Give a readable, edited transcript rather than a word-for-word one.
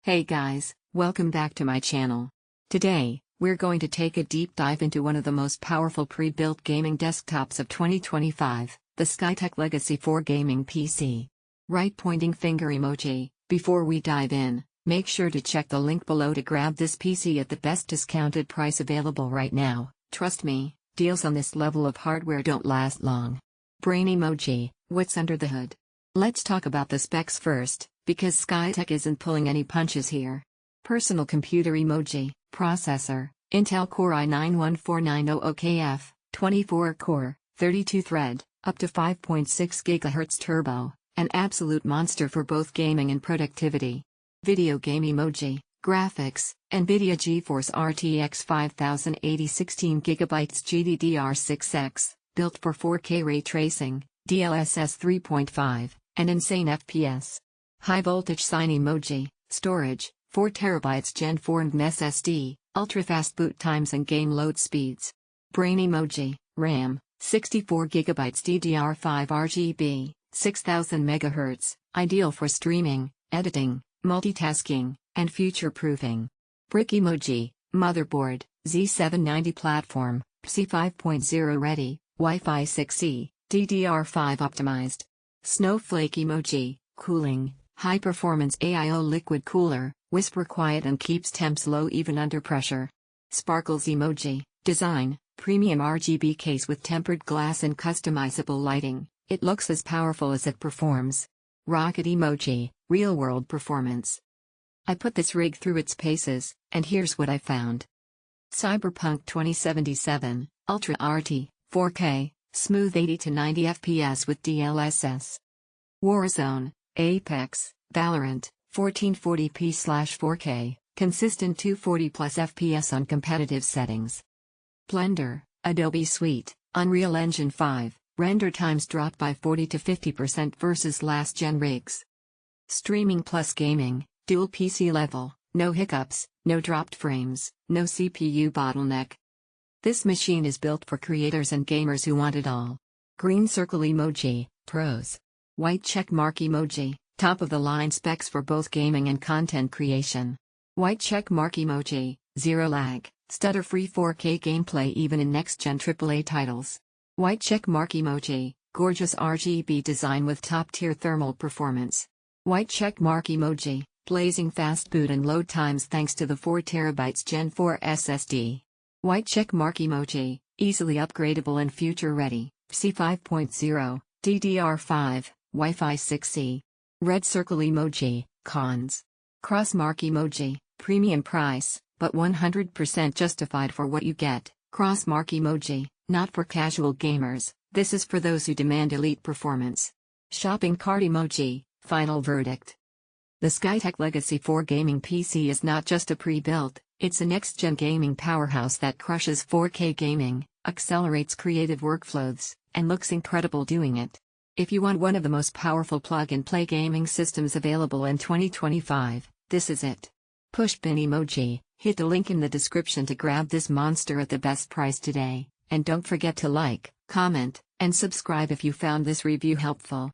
Hey guys, welcome back to my channel. Today, we're going to take a deep dive into one of the most powerful pre-built gaming desktops of 2025, the Skytech Legacy 4 gaming PC. Right pointing finger emoji. Before we dive in, make sure to check the link below to grab this PC at the best discounted price available right now. Trust me, deals on this level of hardware don't last long. Brain emoji. What's under the hood? Let's talk about the specs first, because Skytech isn't pulling any punches here. Personal computer emoji. Processor, Intel Core i9-14900KF, 24-core, 32-thread, up to 5.6 GHz turbo, an absolute monster for both gaming and productivity. Video game emoji. Graphics, NVIDIA GeForce RTX 5080 16GB GDDR5X, built for 4K ray tracing, DLSS 3.5, and insane FPS. High voltage sign emoji. Storage, 4TB Gen4 NVMe SSD, ultra-fast boot times and game load speeds. Brain emoji. RAM, 64GB DDR5 RGB, 6000 MHz, ideal for streaming, editing, multitasking, and future-proofing. Brick emoji. Motherboard, Z790 platform, PC 5.0 ready, Wi-Fi 6E, DDR5 optimized. Snowflake emoji. Cooling, high-performance AIO liquid cooler, whisper quiet and keeps temps low even under pressure. Sparkles emoji. Design, premium RGB case with tempered glass and customizable lighting, it looks as powerful as it performs. Rocket emoji. Real-world performance. I put this rig through its paces, and here's what I found. Cyberpunk 2077, Ultra RT, 4K, smooth 80 to 90 FPS with DLSS. Warzone, Apex, Valorant, 1440p/4K, consistent 240 plus FPS on competitive settings. Blender, Adobe Suite, Unreal Engine 5, render times dropped by 40 to 50% versus last-gen rigs. Streaming plus gaming, dual PC level, no hiccups, no dropped frames, no CPU bottleneck. This machine is built for creators and gamers who want it all. Green circle emoji. Pros. White check mark emoji. Top of the line specs for both gaming and content creation. White check mark emoji. Zero lag, stutter-free 4K gameplay even in next-gen AAA titles. White check mark emoji. Gorgeous RGB design with top-tier thermal performance. White check mark emoji. Blazing fast boot and load times thanks to the 4TB Gen4 SSD. White check mark emoji. Easily upgradable and future-ready. PC 5.0, DDR5, Wi-Fi 6E. Red circle emoji. Cons. Cross mark emoji. Premium price, but 100% justified for what you get. Cross mark emoji. Not for casual gamers, this is for those who demand elite performance. Shopping cart emoji. Final verdict. The Skytech Legacy 4 gaming PC is not just a pre-built, it's a next-gen gaming powerhouse that crushes 4K gaming, accelerates creative workflows, and looks incredible doing it. If you want one of the most powerful plug-and-play gaming systems available in 2025, this is it. Push pin emoji. Hit the link in the description to grab this monster at the best price today, and don't forget to like, comment, and subscribe if you found this review helpful.